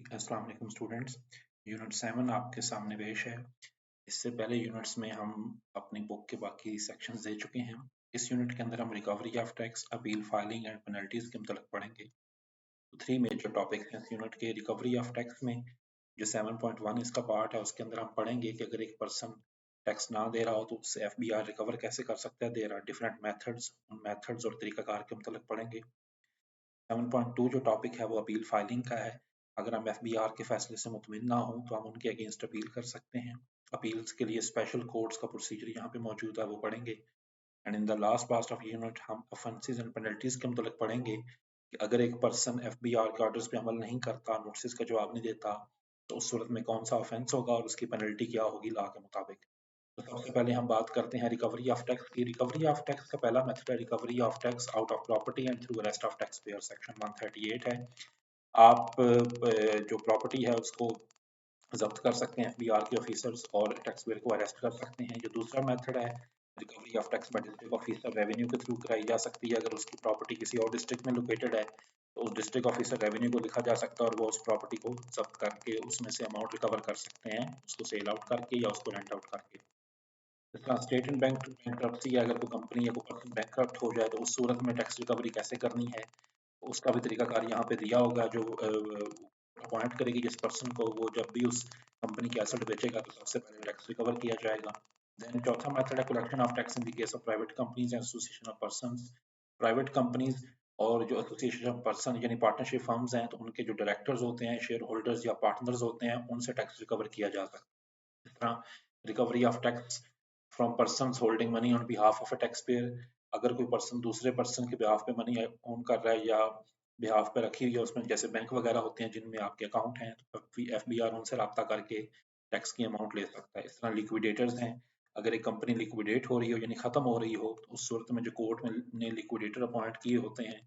अस्सलाम वालेकुम students. Unit 7 आपके सामने पेश है। इससे पहले यूनिट्स में हम अपनी बुक के बाकी सेक्शंस दे चुके हैं। इस यूनिट के अंदर हम recovery of tax, appeal, filing and penalties के मुतल्लिक पढ़ेंगे। तो 3 मेजर टॉपिक्स हैं इस यूनिट के। रिकवरी ऑफ टैक्स में जो 7.1 इसका पार्ट है उसके अंदर हम पढ़ेंगे कि अगर एक पर्सन टैक्स ना दे रहा हो तो उससे FBR रिकवर कैसे कर सकता है। देयर आर डिफरेंट मेथड्स, उन मेथड्स और तरीकाकार के मुतल्लिक पढ़ेंगे। 7.2 जो टॉपिक है वो अपील फाइलिंग का है। अगर हम FBR के फैसले से मुतमिन ना हो तो हम उनके अगेंस्ट अपील कर सकते हैं। अपील्स के लिए स्पेशल कोर्ट्स का प्रोसीजर यहाँ पे मौजूद है, वो पढ़ेंगे। And in the last part of unit हम ऑफेंसेस एंड पेनल्टीज के मुतल्लिक पढ़ेंगे कि अगर एक पर्सन FBR के ऑर्डर्स पे अमल नहीं करता, नोटिस का जवाब नहीं देता, तो उस सूरत में कौन सा ऑफेंस होगा और उसकी पेनल्टी क्या होगी लॉ के मुताबिक। तो सबसे पहले हम बात करते हैं रिकवरी ऑफ टैक्स की। रिकवरी ऑफ टैक्स का पहला मेथड है recovery of tax out of property and through arrest of tax payer, section 138 है। आप जो प्रॉपर्टी है उसको जब्त कर सकते हैं FBR के ऑफिसर्स और टैक्स पेयर को अरेस्ट कर सकते हैं। जो दूसरा मेथड है recovery of tax bye district officer, revenue के थ्रू कराई जा सकती है। अगर उसकी प्रॉपर्टी किसी और डिस्ट्रिक्ट में लोकेटेड है तो उस डिस्ट्रिक्ट ऑफिसर रेवेन्यू को लिखा जा सकता है और वो उस प्रॉपर्टी को जब्त करके उसमें से अमाउंट रिकवर कर सकते हैं, उसको सेल आउट करके या उसको रेंट आउट करके। जिस तरह स्टेट एंड बैंक्रप्सी है, अगर कोई कंपनी या कोई पर्सन बैंकरप्ट हो जाए तो उस सूरत में टैक्स रिकवरी कैसे करनी है उसका भी तरीकाकार यहाँ पे दिया होगा। जो अपॉइंट करेगी जिस पर्सन को, वो जब भी उस कंपनी की एसेट बेचेगा तो सबसे पहले टैक्स रिकवर किया जाएगा। देन चौथा मेथड है collection of tax in the case of private companies and association of persons. Private companies और जो एसोसिएशन ऑफ पर्सन यानी पार्टनरशिप फर्म्स हैं, तो उनके जो डायरेक्टर्स होते हैं, शेयर होल्डर्स या पार्टनर्स होते हैं, उनसे टैक्स रिकवर किया जा सकता है। इस तरह recovery of tax from persons holding money on behalf of a tax payer. अगर कोई पर्सन दूसरे पर्सन के बिहाफ पे मनी ओन कर रहा है या बिहाफ पे रखी हुई है उसमें, जैसे बैंक वगैरह होते हैं जिनमें आपके अकाउंट हैं, तो FBR उनसे रब्ता करके टैक्स की अमाउंट ले सकता है। इस तरह लिक्विडेटर्स हैं। अगर एक कंपनी लिक्विडेट हो रही हो यानी खत्म हो रही हो तो उस सूरत में जो कोर्ट में ने लिक्विडेटर अपॉइंट किए होते हैं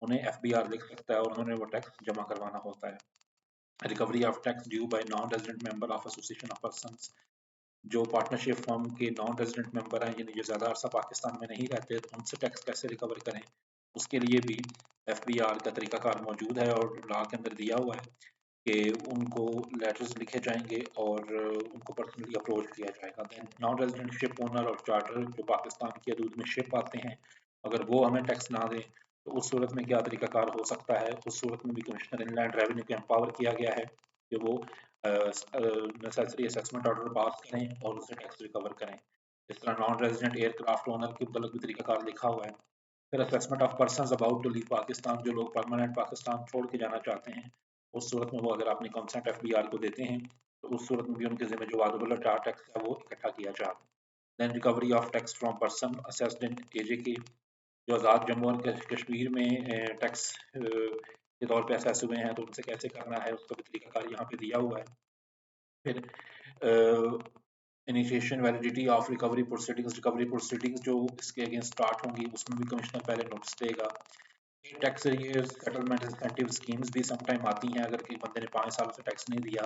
उन्हें FBR लिख सकता है और उन्होंने वो टैक्स जमा करवाना होता है। Recovery of tax due by non resident member of association of persons. जो पार्टनरशिप फर्म के नॉन रेजिडेंट मेंबर हैं यानी जो ज़्यादा अरसा पाकिस्तान में नहीं रहते, तो उनसे टैक्स कैसे रिकवर करें, उसके लिए भी FBR का तरीकाकार मौजूद है और लॉ के अंदर दिया हुआ है कि उनको लेटर्स लिखे जाएंगे और उनको पर्सनली अप्रोच किया जाएगा। Then non resident ship owner और चार्टर जो पाकिस्तान की हदूद में शिप आते हैं, अगर वो हमें टैक्स ना दें तो उस सूरत में क्या तरीकाकार हो सकता है। उस सूरत में भी कमिश्नर इनलैंड रेवेन्यू को एम्पावर किया गया है कि वो नेसेसरी असेसमेंट ऑर्डर पास करें और उससे टैक्स रिकवर करें। इस तरह नॉन रेजिडेंट एयरक्राफ्ट ओनर के मुतल्लिक भी तरीकाकार लिखा हुआ है। फिर assessment of persons about to leave Pakistan, जो लोग परमानेंट पाकिस्तान छोड़ के जाना चाहते हैं, उस सूरत में वो अगर अपनी कंसेंट FBR को देते हैं तो उस सूरत में भी उनके ज़िम्मे जो वाजिबुल टैक्स है वो इकट्ठा किया जाता है। Then recovery of tax from person assessed in AJK, जो आज़ाद जम्मू और कश्मीर में टैक्स के तौर पे असेस हुए हैं तो उनसे कैसे करना है उसका भी तरीकाकार यहाँ पे दिया हुआ है। फिर initiation validity of recovery proceedings जो इसके अगेंस्ट स्टार्ट होंगी उसमें भी कमिश्नर पहले नोटिस देगा। Tax arrears settlement incentive schemes भी सम टाइम आती हैं। अगर किसी बंदे ने 5 साल से टैक्स नहीं दिया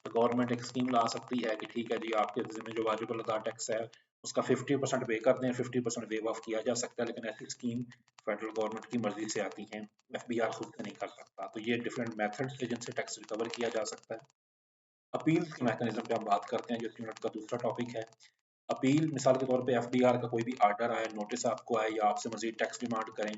तो गवर्नमेंट एक स्कीम ला सकती है कि ठीक है जी, आपके जिम्मे जो वाजिबुल अदा टैक्स है उसका 50% पे कर दें, 50% वेव ऑफ किया जा सकता है। लेकिन ऐसी स्कीम फेडरल गवर्नमेंट की मर्जी से आती हैं, FBR खुद से नहीं कर सकता। तो ये डिफरेंट मेथड्स है जिनसे टैक्स रिकवर किया जा सकता है। अपील के मैकेनिज्म पे हम बात करते हैं जो इस यूनिट का दूसरा टॉपिक है। अपील मिसाल के तौर पे FBR का कोई भी आर्डर आए, नोटिस आपको आए या आपसे मजीद टैक्स डिमांड करें,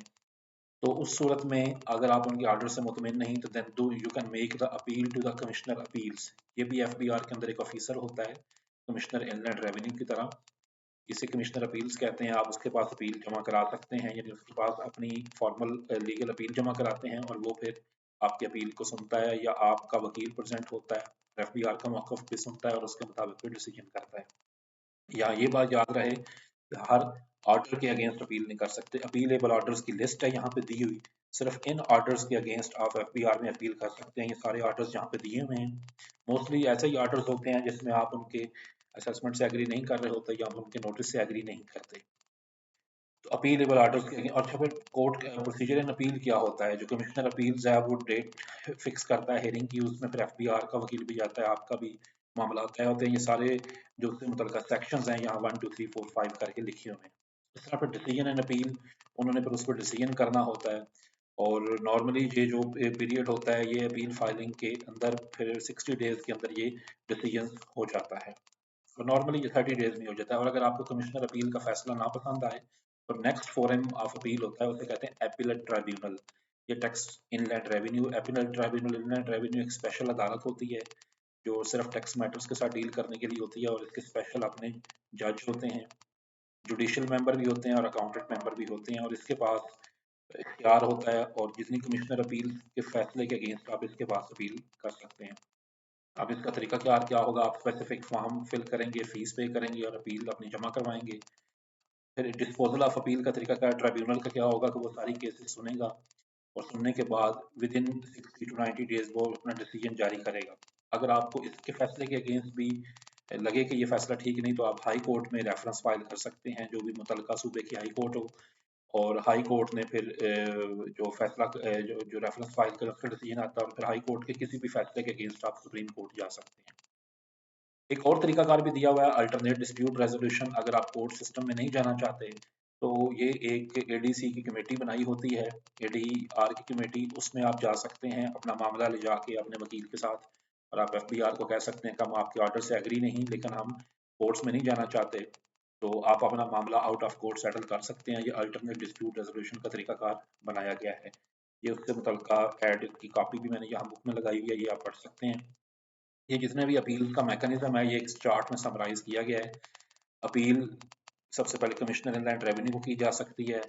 तो उस सूरत में अगर आप उनके आर्डर से मुतमिन नहीं तो then do you can make the appeal to the commissioner appeals. ये भी FBR के अंदर एक ऑफिसर होता है, कमिश्नर इनलैंड रेवेन्यू की तरह। इसे कमिश्नर अपील्स कहते हैं। आप उसके पास अपील जमा करा सकते हैं, यानी उसके पास अपनी फॉर्मल लीगल अपील जमा कराते हैं और वो फिर आपकी अपील को सुनता है या आपका वकील प्रेजेंट होता है, FBR का मौक़िफ़ भी सुनता है और उसके मुताबिक फिर डिसीजन करता है। या ये बात याद रहे कि हर ऑर्डर के अगेंस्ट अपील नहीं कर सकते। अपीलेबल ऑर्डर्स की लिस्ट है यहाँ पे दी हुई, सिर्फ इन ऑर्डर्स के अगेंस्ट आप FBR में अपील कर सकते हैं। ये सारे ऑर्डर्स यहाँ पे दिए हुए हैं। मोस्टली ऐसे ही ऑर्डर्स होते हैं जिसमें आप उनके असेसमेंट से एग्री नहीं कर रहे होते या उनके नोटिस से एग्री नहीं करते। तो अपीलेबल ऑर्डर्स के और फिर कोर्ट प्रोसीजर इन अपील क्या होता है। जो कमिश्नर अपील्स है वो डेट फिक्स करता है हेयरिंग की, उसमें फिर FBR का वकील भी जाता है, आपका भी मामला तय होते हैं। ये सारे जो उससे मुतल्लिका सेक्शंस हैं यहाँ 1 2 3 4 5 करके लिखे हुए हैं। इस तरह फिर डिसीजन एंड अपील, उन्होंने फिर उस पर डिसीजन करना होता है। और नॉर्मली ये जो पीरियड होता है ये अपील फाइलिंग के अंदर फिर 60 डेज के अंदर ये डिसीजन हो जाता है। तो नॉर्मली ये 30 डेज में हो जाता है। और अगर आपको कमिश्नर अपील का फैसला ना पसंद आए तो नेक्स्ट फोरम ऑफ अपील होता है, उसे कहते हैं अपीलेट ट्राइब्यूनल। ये tax inland revenue appellate tribunal, inland revenue एक स्पेशल अदालत होती है जो सिर्फ टैक्स मैटर्स के साथ डील करने के लिए होती है, और इसके स्पेशल अपने जज होते हैं, जुडिशियल मेंबर भी होते हैं और अकाउंटेंट मेंबर भी होते हैं, और इसके पास इख्तियार होता है और जितनी कमिश्नर अपील के फैसले के अगेंस्ट आप इसके पास अपील कर सकते हैं। अब इसका तरीका क्या होगा, आप स्पेसिफिक फॉर्म फिल करेंगे, फीस पे करेंगे और अपील अपनी जमा करवाएंगे। फिर डिस्पोजल ऑफ अपील का तरीका क्या, ट्राइब्यूनल का क्या होगा कि वो सारी केसेस सुनेगा और सुनने के बाद विद इन 60 to 90 डेज वो अपना डिसीजन जारी करेगा। अगर आपको इसके फैसले के अगेंस्ट भी लगे कि ये फैसला ठीक नहीं तो आप हाई कोर्ट में रेफरेंस फाइल कर सकते हैं, जो भी मुतलका सूबे की हाई कोर्ट हो, और हाई कोर्ट ने फिर जो फैसला जो रेफरेंस फाइल का उसका डिसीजन आता है, और फिर हाई कोर्ट के किसी भी फैसले के अगेंस्ट आप सुप्रीम कोर्ट जा सकते हैं। एक और तरीकाकार भी दिया हुआ है, अल्टरनेट डिस्प्यूट रेजोल्यूशन। अगर आप कोर्ट सिस्टम में नहीं जाना चाहते तो ये एक एडीसी की कमेटी बनाई होती है, एडीआर की कमेटी, उसमें आप जा सकते हैं अपना मामला ले जाके अपने वकील के साथ, और आप एफबीआर को कह सकते हैं कि हम आपके ऑर्डर से एग्री नहीं, लेकिन हम कोर्ट्स में नहीं जाना चाहते, तो आप अपना मामला आउट ऑफ कोर्ट सेटल कर सकते हैं। ये अल्टरनेट डिस्प्यूट रेजोल्यूशन का तरीकाकार बनाया गया है। ये उससे मुतल्लिका ऐड की कॉपी भी मैंने यहाँ बुक में लगाई हुई है, ये आप पढ़ सकते हैं। ये जितने भी अपील का मैकेनिज्म है ये एक चार्ट में समराइज किया गया है। अपील सबसे पहले कमिश्नर इनलैंड रेवेन्यू को की जा सकती है,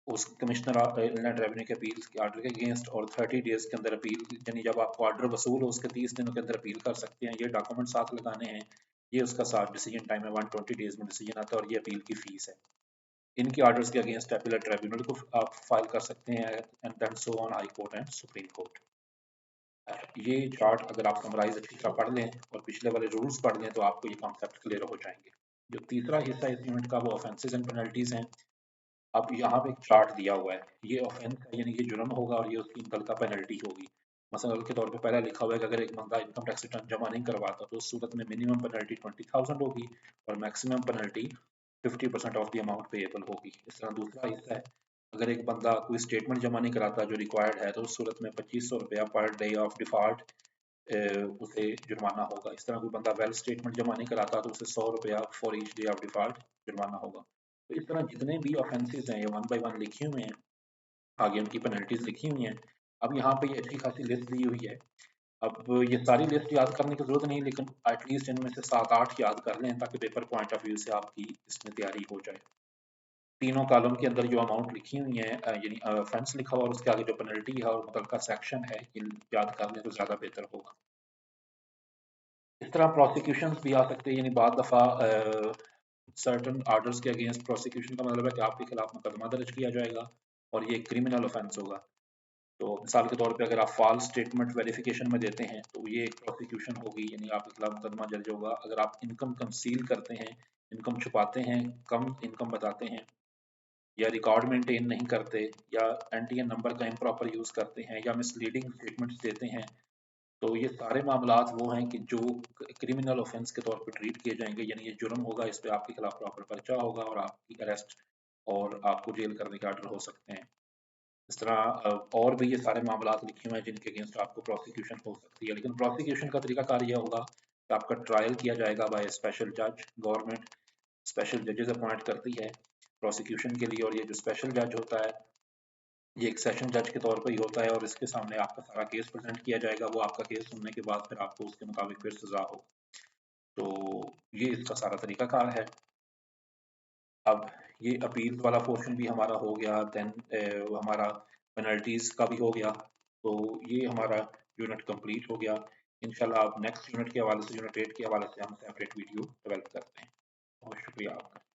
उस कमिश्नर इनलैंड रेवेन्यू के अपील के ऑर्डर के अगेंस्ट, और 30 डेज के अंदर अपील, यानी जब आपको ऑर्डर वसूल हो उसके 30 दिनों के अंदर अपील कर सकते हैं। ये डॉक्यूमेंट साथ लगाने हैं, ये उसका साथ डिसीजन टाइम है, 120 डेज में डिसीजन आता है, और ये अपील की फीस है। इनके ऑर्डर्स के अगेंस्ट अपीलेट ट्राइब्यूनल को आप फाइल कर सकते हैं, and then so on high court and supreme court. ये चार्ट अगर आप समराइज अच्छी तरह पढ़ लें और पिछले वाले रूल्स पढ़ लें तो आपको ये कॉन्सेप्ट क्लियर हो जाएंगे। जो तीसरा हिस्सा इस यूनिट का वो ऑफेंसेस एंड पेनल्टीज हैं। अब यहाँ पे एक चार्ट दिया हुआ है, ये ऑफेंस है यानी ये जुर्म होगा और ये उसकी मुतल्लिका पेनल्टी होगी। मसलन के तौर पे पहला लिखा हुआ है कि अगर एक बंदा इनकम टैक्स रिटर्न जमा नहीं करवाता तो उस सूरत में मिनिमम पेनल्टी 20,000 होगी और maximum penalty 50% of the amount payable होगी। इस तरह दूसरा हिस्सा है, अगर एक बंदा कोई स्टेटमेंट जमा नहीं कराता जो रिक्वायर्ड है तो उस सूरत में 2500 रुपया पर डे ऑफ डिफॉल्ट उसे जुर्माना होगा। इस तरह कोई बंदा वेल स्टेटमेंट जमा नहीं कराता तो उसे 100 रुपया for each day of default जुर्माना होगा। तो इस तरह जितने भी ऑफेंसेस हैं ये 1 बाय 1 लिखे हुए हैं, आगे उनकी पेनल्टीज लिखी हुई हैं। अब यहाँ पे ये अच्छी खासी लिस्ट दी हुई है। अब ये सारी लिस्ट याद करने की जरूरत नहीं, लेकिन एटलीस्ट इनमें से 7-8 याद कर लें ताकि पेपर पॉइंट ऑफ व्यू से आपकी इसमें तैयारी हो जाए। तीनों कॉलम के अंदर जो अमाउंट लिखी हुई है यानी ऑफेंस लिखा हुआ और उसके आगे जो पेनल्टी है और मुतल्लिका सेक्शन है, ये याद कर लें तो ज्यादा बेहतर होगा। इस तरह प्रोसिक्यूशंस भी आ सकते हैं, यानी बाद दफ़ा सर्टन आर्डर्स के अगेंस्ट प्रोसिक्यूशन का मतलब है कि आपके खिलाफ मुकदमा दर्ज किया जाएगा और ये क्रिमिनल ऑफेंस होगा। तो मिसाल के तौर पे अगर आप फॉल्स स्टेटमेंट वेरिफिकेशन में देते हैं तो ये एक प्रोसिक्यूशन होगी, यानी आपके खिलाफ मुकदमा दर्ज होगा। अगर आप इनकम कंसील करते हैं, इनकम छुपाते हैं, कम इनकम बताते हैं, या रिकॉर्ड मेंटेन नहीं करते, या एनटीएन नंबर का इम्प्रॉपर यूज करते हैं, या मिसलीडिंग स्टेटमेंट्स देते हैं, तो ये सारे मामलात वो हैं कि जो क्रिमिनल ऑफेंस के तौर पे ट्रीट किए जाएंगे, यानी ये जुर्म होगा, इस पे आपके खिलाफ प्रॉपर पर्चा होगा और आपकी अरेस्ट और आपको जेल करने के ऑर्डर हो सकते हैं। इस तरह और भी ये सारे मामलात लिखे हुए हैं जिनके अगेंस्ट आपको प्रोसिक्यूशन हो सकती है, लेकिन प्रोसिक्यूशन का तरीकाकार यह होगा कि आपका ट्रायल किया जाएगा बाय स्पेशल जज। गवर्नमेंट स्पेशल जजेस अपॉइंट करती है प्रोसिक्यूशन के लिए, और ये जो स्पेशल जज होता है ये एक सेशन जज के तौर पर ही होता है, और इसके सामने आपका सारा केस प्रेजेंट किया जाएगा। वो आपका केस सुनने के बाद फिर आपको उसके मुताबिक फिर सजा हो। तो ये इसका सारा तरीकाकार है। अब ये अपील वाला पोर्शन भी हमारा हो गया, देन हमारा पेनल्टीज का भी हो गया। तो ये हमारा यूनिट कंप्लीट हो गया। इंशाल्लाह आप नेक्स्ट यूनिट के हवाले से, यूनिट 8 के हवाले से हम सेपरेट वीडियो डेवलप करते हैं। बहुत शुक्रिया आपका।